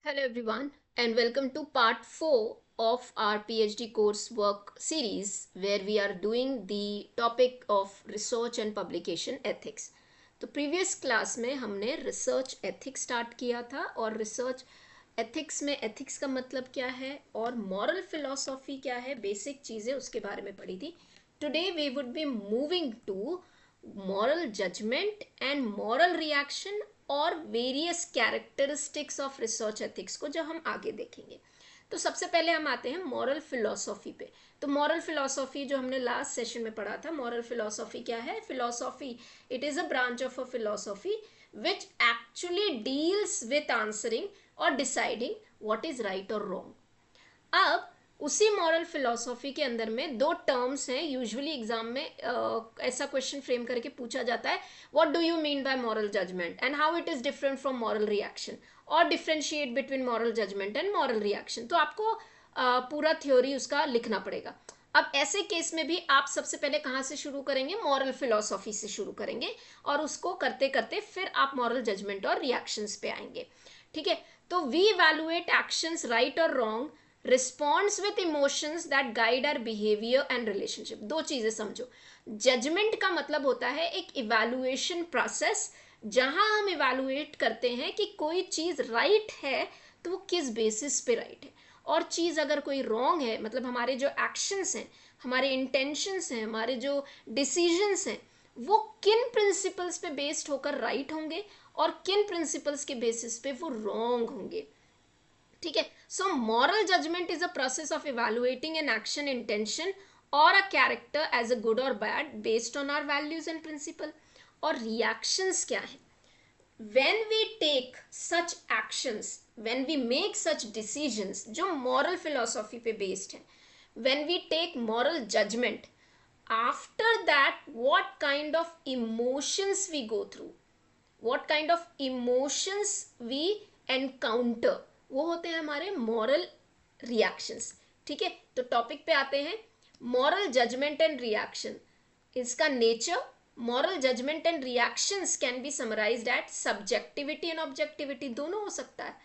Hello everyone and welcome to part 4 of our PhD coursework series where we are doing the topic of research and publication ethics. तो previous class में हमने research ethics start किया था और research ethics में ethics का मतलब क्या है और मॉरल फिलॉसफी क्या है, बेसिक चीज़ें उसके बारे में पढ़ी थी. Today we would be moving to moral judgment and moral reaction और various characteristics of research ethics को जो हम आगे देखेंगे. तो सबसे पहले हम आते हैं मॉरल फिलॉसफी पे. तो मॉरल फिलॉसफी जो हमने लास्ट सेशन में पढ़ा था, मॉरल फिलॉसफी क्या है? Philosophy, it is a branch of a philosophy which actually deals with answering और डिसाइडिंग व्हाट इज राइट और रॉन्ग. अब उसी मॉरल फिलॉसफी के अंदर में दो टर्म्स हैं. यूजुअली एग्जाम में ऐसा क्वेश्चन फ्रेम करके पूछा जाता है, what do you mean by moral judgement and how it is different from moral reaction, और differentiate between moral judgement and moral reaction. तो आपको पूरा थ्योरी उसका लिखना पड़ेगा. अब ऐसे केस में भी आप सबसे पहले कहाँ से शुरू करेंगे? मॉरल फिलॉसफी से शुरू करेंगे और उसको करते करते फिर आप मॉरल जजमेंट और रिएक्शंस पे आएंगे. ठीक है. तो वी इवैल्यूएट एक्शंस राइट और wrong, responds with emotions that guide are behaviour and relationship. दो चीजें समझो. जजमेंट का मतलब होता है एक इवैल्यूएशन प्रोसेस, जहां हम इवैल्यूएट करते हैं कि कोई चीज राइट है तो वो किस बेसिस पे राइट है, और चीज अगर कोई रॉन्ग है मतलब हमारे जो एक्शंस हैं, हमारे इंटेंशंस हैं, हमारे जो डिसीजंस हैं, वो किन प्रिंसिपल्स पे बेस्ड होकर राइट होंगे और किन प्रिंसिपल्स के बेसिस पे वो रॉन्ग होंगे. ठीक है. So moral judgement is a process of evaluating an action, intention और a character as a good और bad based on our values and principle. और रिएक्शंस क्या है? when we take such actions, when we make such decisions जो moral philosophy पे based है, when we take moral judgment, after that what kind of emotions we go through, what kind of emotions we encounter, वो होते हैं हमारे moral reactions. ठीक है. तो टॉपिक पे आते हैं. moral judgment and reaction, इसका nature. moral judgment and reactions can be summarized at subjectivity and objectivity. दोनों हो सकता है.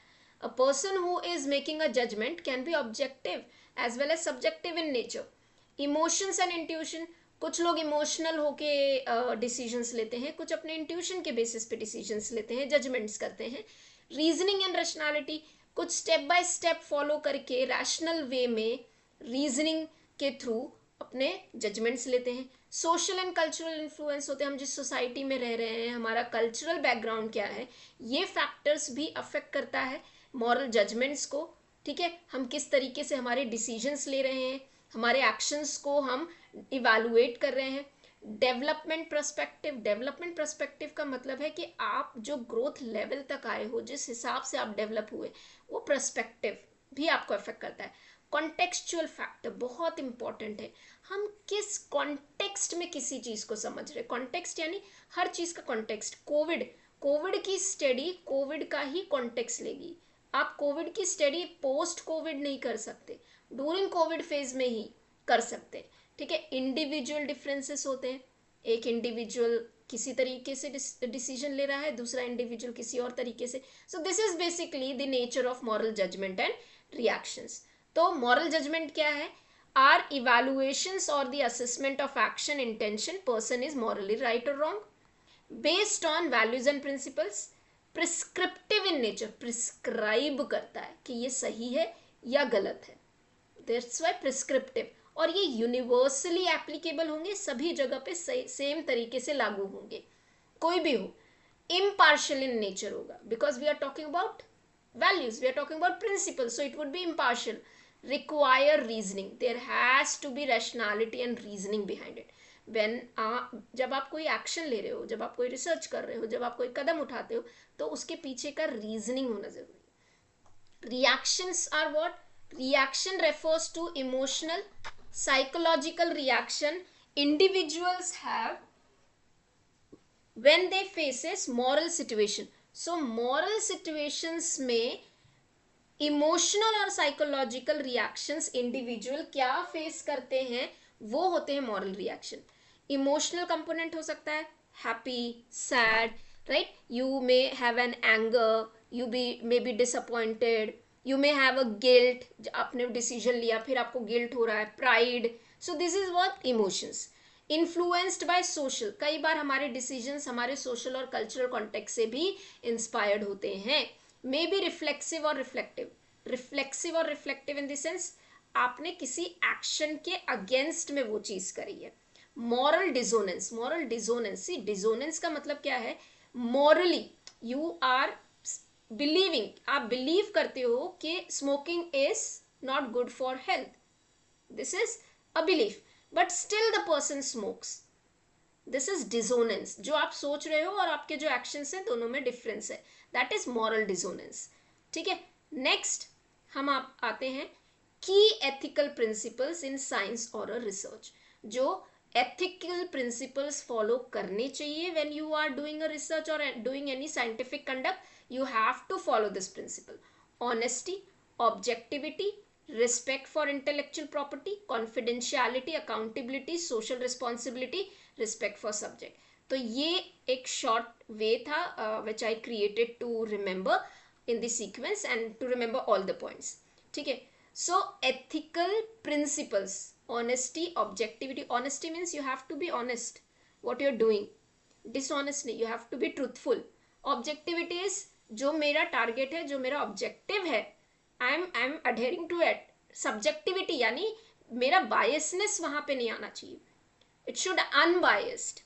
a person who is making a judgment can be objective as well as subjective in nature. emotions and intuition, कुछ लोग emotional होके decisions लेते हैं, कुछ अपने इंट्यूशन के बेसिस पे डिसीजंस लेते हैं, जजमेंट्स करते हैं. रीजनिंग एंड रैशनैलिटी, कुछ स्टेप बाय स्टेप फॉलो करके रैशनल वे में रीजनिंग के थ्रू अपने जजमेंट्स लेते हैं. सोशल एंड कल्चरल इन्फ्लुएंस होते हैं, हम जिस सोसाइटी में रह रहे हैं, हमारा कल्चरल बैकग्राउंड क्या है, ये फैक्टर्स भी अफेक्ट करता है मॉरल जजमेंट्स को. ठीक है. हम किस तरीके से हमारे डिसीजंस ले रहे हैं, हमारे एक्शंस को हम इवैल्यूएट कर रहे हैं. डेवलपमेंट पर्सपेक्टिव, डेवलपमेंट पर्सपेक्टिव का मतलब है कि आप जो ग्रोथ लेवल तक आए हो, जिस हिसाब से आप डेवलप हुए, वो पर्सपेक्टिव भी आपको अफेक्ट करता है. कॉन्टेक्चुअल फैक्टर बहुत इंपॉर्टेंट है. हम किस कॉन्टेक्स्ट में किसी चीज को समझ रहे. कॉन्टेक्स्ट यानी हर चीज का कॉन्टेक्स्ट. कोविड, कोविड की स्टडी कोविड का ही कॉन्टेक्स्ट लेगी. आप कोविड की स्टडी पोस्ट कोविड नहीं कर सकते, ड्यूरिंग कोविड फेज में ही कर सकते हैं. ठीक है. इंडिविजुअल डिफरेंसेस होते हैं. एक इंडिविजुअल किसी तरीके से डिसीजन ले रहा है, दूसरा इंडिविजुअल किसी और तरीके से. So this is basically the nature of moral judgement and reactions. तो मॉरल जजमेंट क्या है? आर इवैल्यूएशंस और the assessment of action, intention, person is morally right और wrong based on values and principles. Prescriptive in nature, prescribe करता है कि ये सही है या गलत है. That's why prescriptive. और ये यूनिवर्सली एप्लीकेबल होंगे, सभी जगह पे सेम तरीके से लागू होंगे, कोई भी हो. इम्पार्शियल इन नेचर होगा because we are talking about values, we are talking about principles, so it would be impartial. Require reasoning, there has to be rationality and reasoning behind it. when जब आप कोई action ले रहे हो, जब आप कोई रिसर्च कर रहे हो, जब आप कोई कदम उठाते हो, तो उसके पीछे का रीजनिंग होना जरूरी है. Reactions are what? reaction refers to emotional psychological reaction individuals have when they faces moral situation. so moral situations में इमोशनल और साइकोलॉजिकल रिएक्शंस इंडिविजुअल क्या फेस करते हैं, वो होते हैं मॉरल रिएक्शन. इमोशनल कंपोनेंट हो सकता है happy, sad, right. You may have an anger, you be may be disappointed, you may have a guilt, आपने डिसीजन लिया फिर आपको गिल्ट हो रहा है, pride. So this is what emotions. Influenced by social, कई बार हमारे डिसीजंस हमारे सोशल और कल्चरल कॉन्टेक्स्ट से भी इंस्पायर्ड होते हैं. मे बी रिफ्लेक्सिव और रिफ्लेक्टिव. रिफ्लेक्सिव और रिफ्लेक्टिव इन द सेंस आपने किसी एक्शन के अगेंस्ट में वो चीज करी है. मॉरल डिजोनेंस. मॉरल डिजोनेंस, सी डिजोनेंस का मतलब क्या है, मॉरली यू आर बिलीविंग, आप बिलीव करते हो कि smoking is not good for health. This is a belief, but still the person smokes. This is dissonance. जो आप सोच रहे हो और आपके जो एक्शंस हैं दोनों में डिफरेंस है. That is moral dissonance. ठीक है. नेक्स्ट हम आप आते हैं की एथिकल प्रिंसिपल्स इन साइंस और रिसर्च. जो एथिकल प्रिंसिपल्स फॉलो करने चाहिए when you are doing a research और doing any scientific conduct, you have to follow this principle. Honesty, objectivity, respect for intellectual property, confidentiality, accountability, social responsibility, respect for subject. तो ये एक short way था which I created to remember in the sequence and to remember all the points. ठीक है. So ethical principles, honesty, objectivity. Honesty means you have to be honest what you're doing. Dishonest नहीं, you have to be truthful. Objectivity is जो मेरा target है, जो मेरा objective है, I am adhering to it. Subjectivity यानी मेरा biasness वहां पे नहीं आना चाहिए. It should unbiased.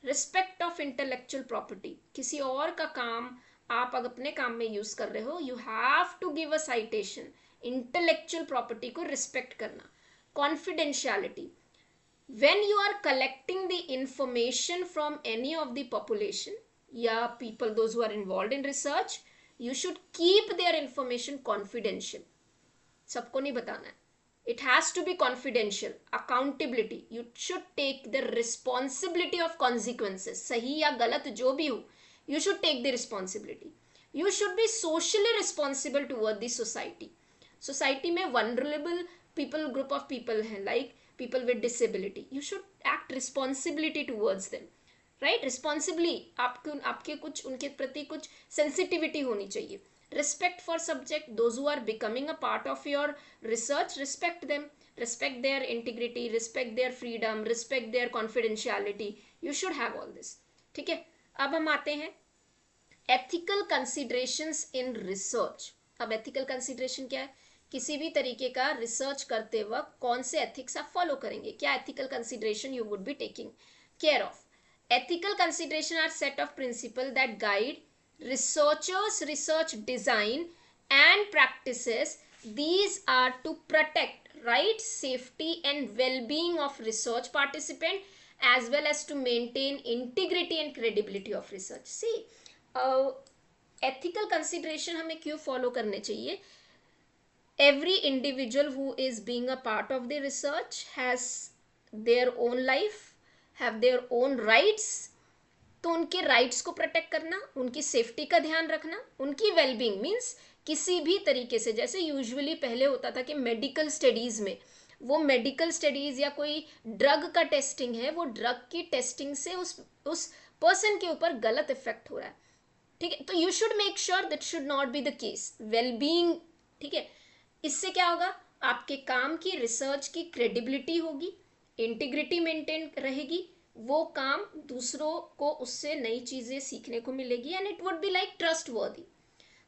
Respect of intellectual property. किसी और का काम आप अगर अपने काम में यूज कर रहे हो, you have to give a citation. Intellectual property को रिस्पेक्ट करना. Confidentiality. when you are collecting the information from any of the population या people those who are involved in research, you should keep their information confidential. सबको नहीं बताना है. It has to be confidential. Accountability, you should take the responsibility of consequences. सही या गलत जो भी हो, you should take the responsibility. You should be socially responsible toward the society. Society में vulnerable people, group of people हैं, like people with disability. You should act responsibility towards them. राइट. Responsibly आपके कुछ उनके प्रति कुछ सेंसिटिविटी होनी चाहिए. Respect for subject. Those who are becoming a part of your research, respect them. Respect their integrity, respect their freedom, respect their confidentiality. You should have all this. ठीक है. अब हम आते हैं एथिकल कंसिडरेशंस इन रिसर्च. अब ethical consideration क्या है, किसी भी तरीके का रिसर्च करते वक्त कौन से एथिक्स आप फॉलो करेंगे, क्या ethical consideration you would be taking care of. Ethical consideration are set of principles that guide researchers' research design and practices. These are to protect rights, safety and well-being of research participant as well as to maintain integrity and credibility of research. See, ethical consideration हमें क्यों follow करने चाहिए. Every individual who is being a part of the research has their own life, have their own rights. तो उनके rights को protect करना, उनकी safety का ध्यान रखना, उनकी वेलबींग मीन्स किसी भी तरीके से, जैसे यूजुअली पहले होता था कि मेडिकल स्टडीज में वो मेडिकल स्टडीज या कोई ड्रग का टेस्टिंग है, वो ड्रग की टेस्टिंग से उस पर्सन के ऊपर गलत इफेक्ट हो रहा है. ठीक है. तो you should make sure that should not be the case. Wellbeing. ठीक है. इससे क्या होगा, आपके काम की रिसर्च की क्रेडिबिलिटी होगी, इंटीग्रिटी मेंटेन रहेगी, वो काम दूसरों को उससे नई चीजें सीखने को मिलेगी and it would be like trustworthy.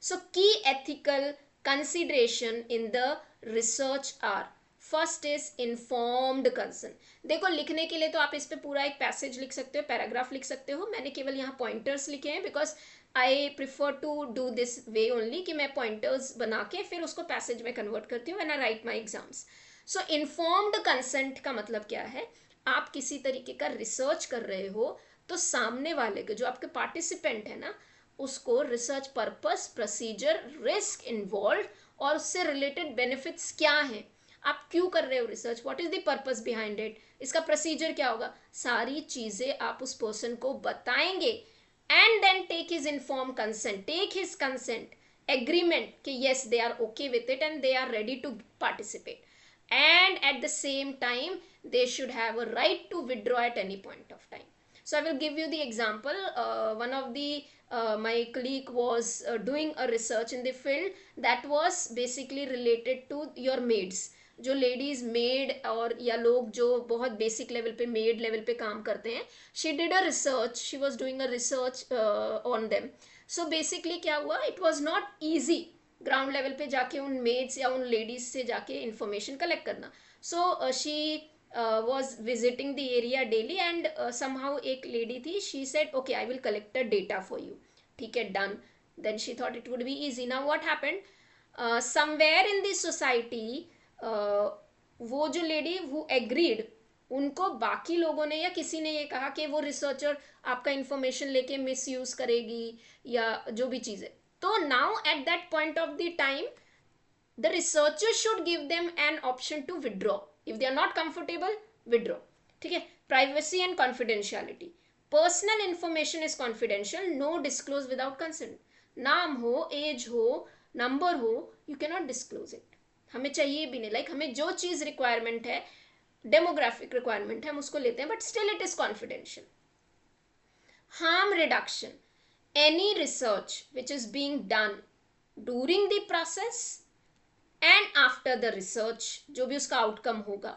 So key ethical consideration in the research are. First is informed concern. देखो लिखने के लिए तो आप इस पे पूरा एक पैसेज लिख सकते हो, पैराग्राफ लिख सकते हो. मैंने केवल यहाँ पॉइंटर्स लिखे हैं because I prefer to do this way only कि मैं पॉइंटर्स बना के फिर उसको पैसेज में कन्वर्ट करती हूँ when I right my exams. So informed consent का मतलब क्या है, आप किसी तरीके का रिसर्च कर रहे हो तो सामने वाले के जो आपके पार्टिसिपेंट है ना, उसको research purpose, procedure, risk involve और उससे रिलेटेड बेनिफिट्स क्या हैं, आप क्यों कर रहे हो research, what is the purpose behind it, इसका प्रोसीजर क्या होगा, सारी चीजें आप उस पर्सन को बताएंगे. And then take his inform consent, take his consent, agreement कि yes they are okay with it and they are ready to participate. And at the same time they should have a right to withdraw at any point of time. So I will give you the example. One of the my colleague was doing a research in the field that was basically related to your maids. जो ladies made और या लोग जो बहुत basic level पे made level पे काम करते हैं, she did a research, she was doing a research on them. So basically क्या हुआ, it was not easy ground level पे जाके उन मेड्स या उन लेडीज से जाके इंफॉर्मेशन कलेक्ट करना. So she was visiting the area daily and somehow एक lady थी, she said okay I will collect the data for you. ठीक है, done. Then she thought it would be easy. Now what happened, somewhere in the society वो जो lady वो agreed, उनको बाकी लोगों ने या किसी ने ये कहा कि वो रिसर्चर आपका इंफॉर्मेशन लेके मिसयूज करेगी या जो भी चीज़ है. तो now at that point of the time the researcher should give them an option to withdraw. If they are not comfortable, withdraw. ठीक है, privacy and confidentiality. Personal information is confidential, no disclose without consent. नाम हो, as हो, number हो, you cannot disclose it. हमें चाहिए भी नहीं, लाइक हमें जो चीज़ रिक्वायरमेंट है, डेमोग्राफिक रिक्वायरमेंट है, हम उसको लेते हैं, but still it is confidential. Harm reduction. Any research which is being done during the process and after the research, जो भी उसका outcome होगा,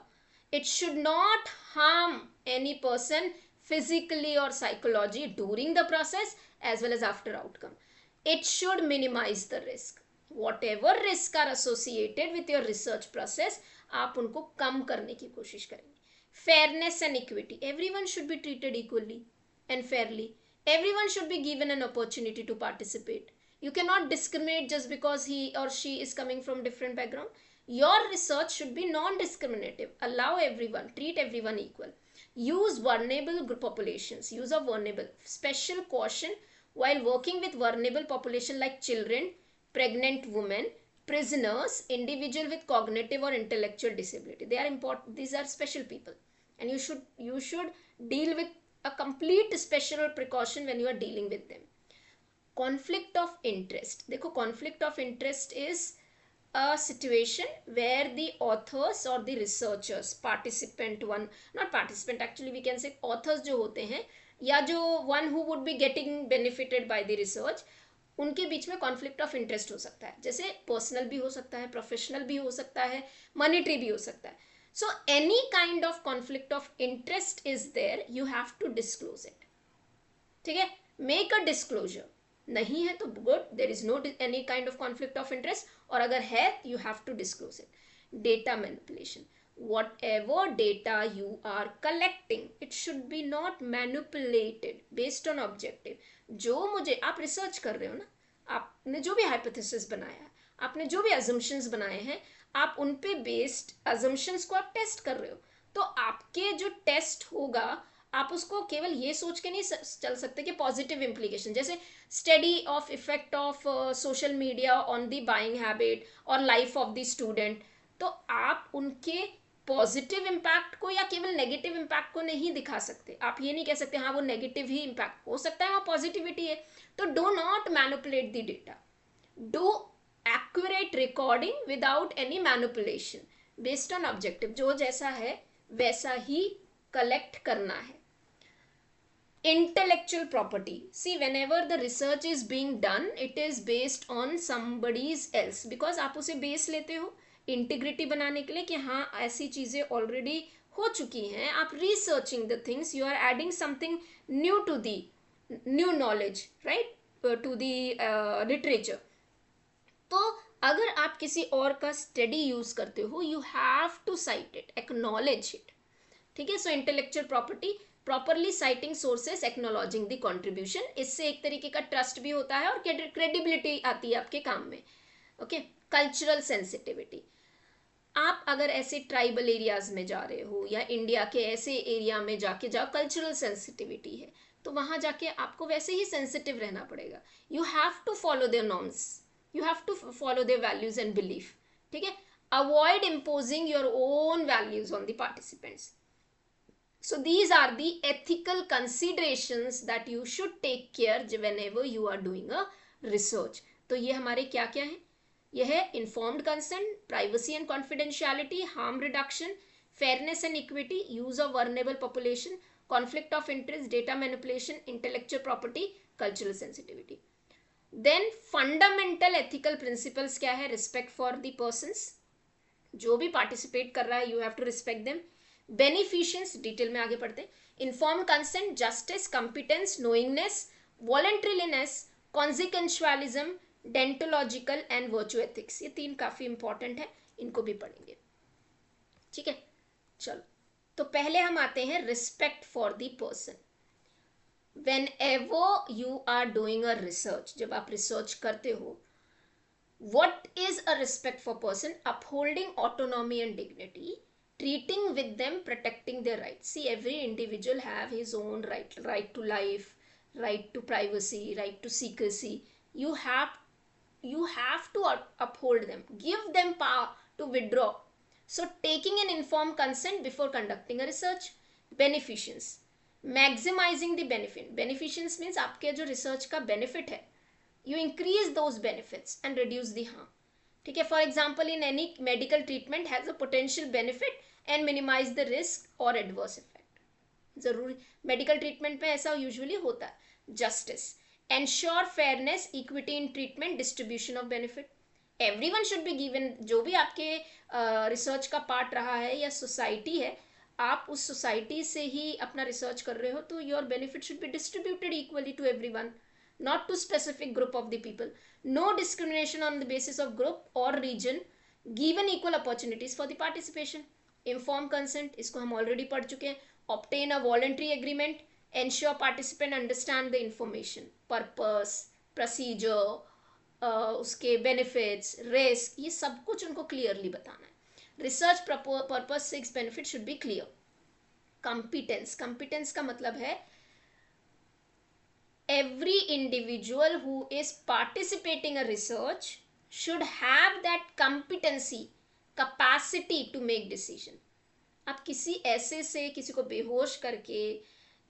it should not harm any person physically or psychologically during the process as well as after outcome. It should minimize the risk. Whatever risks are associated with your research process, आप उनको कम करने की कोशिश करेंगे. Fairness and equity. Everyone should be treated equally and fairly. Everyone should be given an opportunity to participate. You cannot discriminate just because he or she is coming from different background. Your research should be non-discriminative. Allow everyone, treat everyone equal. Use vulnerable populations. Use of vulnerable. Special caution while working with vulnerable population like children, pregnant women, prisoners, individual with cognitive or intellectual disability. They are important. These are special people, and you should deal with a complete special precaution when you are dealing with them. Conflict of interest. देखो, conflict of interest is a situation where the authors or the researchers, participant one, not participant, actually we can say authors जो होते हैं या जो one who would be getting benefited by the research, उनके बीच में conflict of interest हो सकता है. जैसे पर्सनल भी हो सकता है, प्रोफेशनल भी हो सकता है, मॉनिटरी भी हो सकता है. So any kind of conflict of interest is there, you have to disclose it. ठीक है, मेक अ डिस्क्लोजर. नहीं है तो good, there is no any kind of conflict of interest, और अगर है you have to disclose it. Data manipulation. whatever data you are collecting, it should be not manipulated based on objective. जो मुझे, आप research कर रहे हो ना, आपने जो भी हाइपोथेसिस बनाया, आपने जो भी अजम्पशंस बनाए हैं, आप उन पे बेस्ड अजम्पशंस को आप टेस्ट कर रहे हो. तो आपके जो टेस्ट होगा, आप उसको केवल ये सोच के नहीं चल सकते कि पॉजिटिव इम्प्लीकेशन, जैसे study of effect of social media on the buying habit और लाइफ ऑफ द स्टूडेंट. तो आप उनके पॉजिटिव इम्पैक्ट को या केवल नेगेटिव इम्पैक्ट को नहीं दिखा सकते. आप ये नहीं कह सकते हाँ वो नेगेटिव ही इम्पैक्ट हो सकता है, वहाँ पॉजिटिविटी है. तो do not manipulate the data. Do accurate recording without any manipulation based on objective. जो जैसा है वैसा ही कलेक्ट करना है. Intellectual property. See, whenever the research is being done, it is based on somebody's else, because आप उसे base लेते हो इंटीग्रिटी बनाने के लिए कि हाँ ऐसी चीज़ें ऑलरेडी हो चुकी हैं. आप researching the things, you are adding something new to the new knowledge, right, to the literature. तो अगर आप किसी और का स्टडी यूज करते हो, you have to cite it, acknowledge it. ठीक है. So intellectual property, properly citing sources, acknowledging the contribution. इससे एक तरीके का ट्रस्ट भी होता है और क्रेडिबिलिटी आती है आपके काम में. ओके. Cultural sensitivity. आप अगर ऐसे ट्राइबल एरियाज में जा रहे हो या इंडिया के ऐसे एरिया में जाके जाओ, कल्चरल सेंसिटिविटी है, तो वहाँ जाके आपको वैसे ही सेंसिटिव रहना पड़ेगा. You have to follow their norms, you have to follow their values and belief. ठीक है. Avoid imposing your own values on the participants. So these are the ethical considerations that you should take care whenever you are doing a research. तो ये हमारे क्या क्या हैं? यह है informed consent, privacy and confidentiality, harm reduction, fairness and equity, use of vulnerable population, conflict of interest, data manipulation, intellectual property, cultural sensitivity. Then fundamental ethical principles क्या है? रिस्पेक्ट फॉर द पर्संस, जो भी participate कर रहा है you have to respect them. Beneficence, detail में आगे पढ़ते हैं। Inform consent, justice, competence, knowingness, voluntariness, consequentialism, deontological and virtue ethics. ये तीन काफी इंपॉर्टेंट है, इनको भी पढ़ेंगे। ठीक है, चलो तो पहले हम आते हैं respect for the person. whenever you are doing a research, जब आप रिसर्च करते हो, what is a respect for person? Upholding autonomy and dignity, treating with them, protecting their rights. See, every individual have his own right to life, right to privacy, right to secrecy. You have to uphold them, give them power to withdraw. So taking an informed consent before conducting a research. Beneficence, maximising the benefit. Beneficence means आपके जो research का benefit है, you increase those benefits and reduce the harm. ठीक है, for example in any medical treatment has a potential benefit and minimise the risk और adverse effect. जरूरी medical treatment में ऐसा यूजुअली होता है। Justice, ensure fairness, equity in treatment, distribution of benefit. Everyone should be given, जो भी आपके research का पार्ट रहा है या सोसाइटी है, आप उस सोसाइटी से ही अपना रिसर्च कर रहे हो, तो your benefit should be distributed equally to everyone, not to specific group of the people. No discrimination on the basis of group और reason, given equal opportunities for the participation. Inform consent, इसको हम already पढ़ चुके हैं। Obtain a voluntary agreement, ensure participant understand the information, purpose, procedure, उसके benefits, risk, ये सब कुछ उनको क्लियरली बताना है। Research purpose 6 benefit should be clear. Competence, competence का मतलब है every individual who is participating a research should have that competency, capacity to make decision. आप किसी ऐसे से किसी को बेहोश करके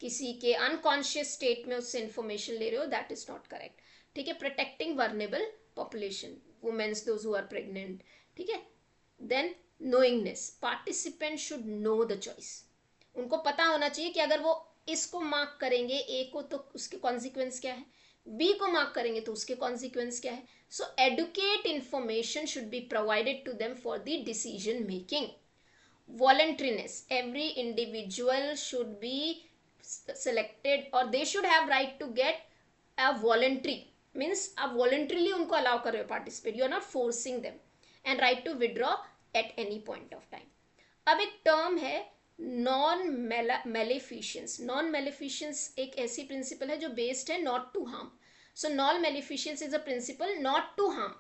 किसी के अनकॉन्शियस स्टेट में उससे इंफॉर्मेशन ले रहे हो, दैट इज नॉट करेक्ट। ठीक है, protecting vulnerable population, womens, those who are pregnant. ठीक है, then knowingness, participant should know the choice. उनको पता होना चाहिए कि अगर वो इसको मार्क करेंगे ए को तो उसके कॉन्सिक्वेंस क्या है, बी को मार्क करेंगे तो उसके कॉन्सिक्वेंस क्या है। So adequate information should be provided to them for the decision making. Voluntariness, every individual should be selected or they should have right to get a voluntary, means आप voluntarily उनको allow कर रहे हो participate, you are not forcing them, and right to withdraw at any point of time. अब एक term है non मेलेफिशियंस। Non मेलेफिशियंस एक ऐसी प्रिंसिपल है जो बेस्ड है not to harm. So non maleficence is a principle not to harm.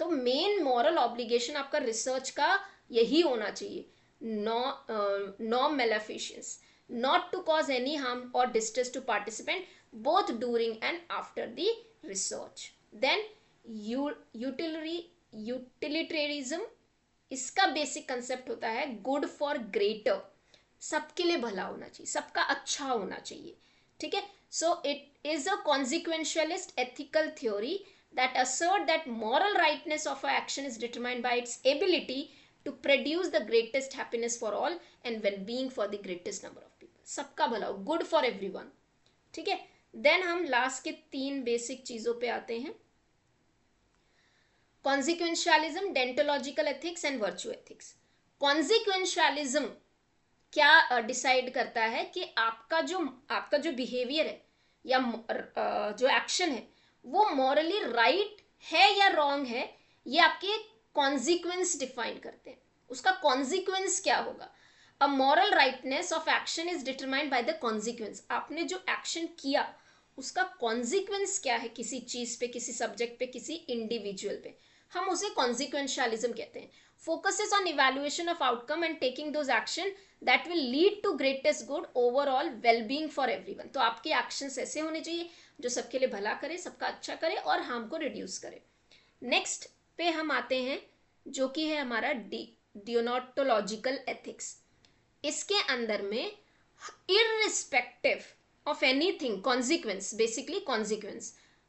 तो main moral obligation आपका रिसर्च का यही होना चाहिए, non maleficence, not to cause any harm or distress to participant both during and after the research. Then utilitarianism, इसका basic concept होता है good for greater, सबके लिए भला होना चाहिए, सबका अच्छा होना चाहिए। ठीक है, so it is a consequentialist ethical theory that assert that moral rightness of an action is determined by its ability to produce the greatest happiness for all and well-being for the greatest number of people. सबका भला हो, good for everyone. ठीक है, then हम last के 3 basic चीजों पे आते हैं, कॉन्सिक्वेंशियलिज्म, डेंटोलॉजिकल एथिक्स एंड वर्चू एथिक्स। कॉन्सिक्वेंशियलिज्म क्या डिसाइड करता है कि आपका जो बिहेवियर है या जो एक्शन है वो मॉरली राइट है या रॉन्ग है, ये आपके कॉन्सिक्वेंस डिफाइन करते हैं। उसका कॉन्सिक्वेंस क्या होगा? A moral rightness of action is determined by the consequence. आपने जो एक्शन किया उसका कॉन्सिक्वेंस क्या है, किसी चीज पे, किसी सब्जेक्ट पे, किसी इंडिविजुअल पे, हम उसे कॉन्सिक्वेंशियलिज्म कहते हैं। Focuses on evaluation of outcome and taking those action that will lead to greatest good overall wellbeing for everyone. तो आपके एक्शंस ऐसे होने चाहिए जो सबके लिए भला करे, सबका अच्छा करे और हार्म को रिड्यूस करे। नेक्स्ट पे हम आते हैं जो कि है हमारा डियोनोटोलॉजिकल एथिक्स। इसके अंदर में irrespective of anything, consequence, basically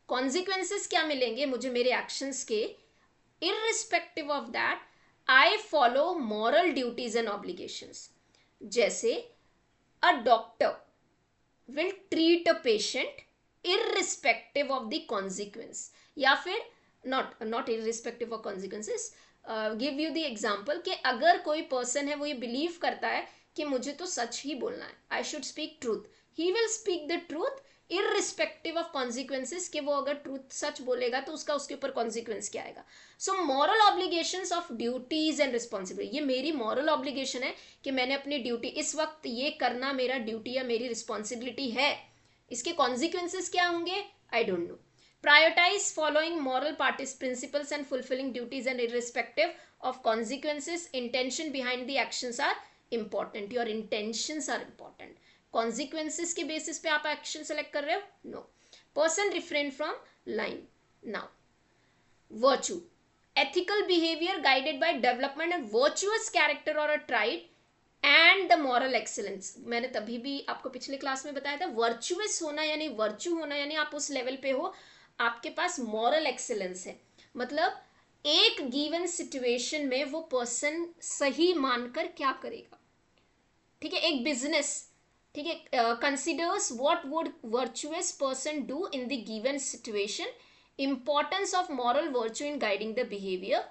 consequences क्या मिलेंगे मुझे मेरे एक्शंस के, irrespective of that I follow moral duties and obligations. जैसे a doctor will treat a patient irrespective of the consequence, या फिर not irrespective of consequences. Give you the example कि अगर कोई पर्सन है वो ये बिलीव करता है कि मुझे तो सच ही बोलना है, I should speak truth, he will speak the truth irrespective of consequences, कि वो अगर ट्रूथ सच बोलेगा तो उसका उसके ऊपर कॉन्सिक्वेंस क्या आएगा. So moral obligations of duties and responsibility, ये मेरी मॉरल ऑब्लिगेशन है कि मैंने अपनी ड्यूटी इस वक्त ये करना मेरा ड्यूटी या मेरी रिस्पॉन्सिबिलिटी है, इसके कॉन्सिक्वेंसेज क्या होंगे I don't know. Prioritize following moral principles and fulfilling duties and irrespective of consequences. Intention behind the actions are important. Your intentions are important. Consequences के basis पे आप action select कर रहे हो? No. Person refrain from lying. Now, virtue. Ethical behavior guided by development and virtuous character or a trait and the moral excellence. मैंने तभी भी आपको पिछले क्लास में बताया था, वर्चुअस होना यानी वर्च्यू होना यानी आप उस लेवल पे हो, आपके पास मॉरल एक्सीलेंस है. मतलब एक गिवन सिचुएशन में वो पर्सन सही मानकर क्या करेगा. ठीक है, एक बिजनेस, ठीक है, considers what would virtuous person do in the given situation, importance of moral virtue in guiding the behaviour,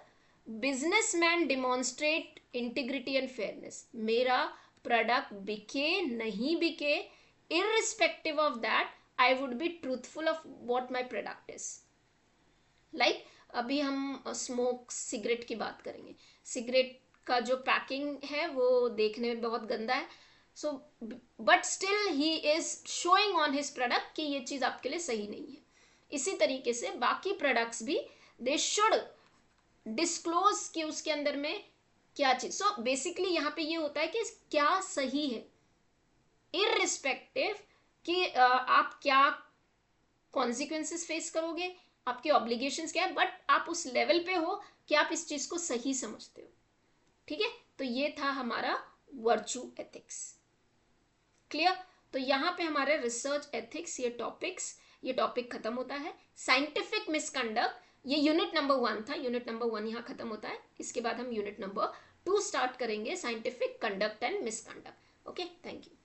businessman demonstrate integrity and fairness. मेरा प्रोडक्ट बिके नहीं बिके, irrespective of that I would be truthful of what my product is. Like अभी हम smoke cigarette की बात करेंगे. Cigarette का जो पैकिंग है वो देखने में बहुत गंदा है, so but still he is showing on his product कि ये चीज़ आपके लिए सही नहीं है. इसी तरीके से बाकी प्रोडक्ट्स भी दे शुड डिस्क्लोज कि उसके अंदर में क्या चीज. सो बेसिकली यहाँ पे ये होता है कि क्या सही है, इररिस्पेक्टिव कि आप क्या कॉन्सिक्वेंसेस फेस करोगे, आपके ऑब्लिगेशंस क्या है, बट आप उस लेवल पे हो कि आप इस चीज को सही समझते हो. ठीक है, तो ये था हमारा वर्चू एथिक्स. क्लियर. तो यहाँ पे हमारे रिसर्च एथिक्स ये टॉपिक खत्म होता है. साइंटिफिक मिसकंडक्ट ये यूनिट नंबर 1 था, यूनिट नंबर 1 यहाँ खत्म होता है. इसके बाद हम यूनिट नंबर 2 स्टार्ट करेंगे, scientific conduct and misconduct. Okay, thank you.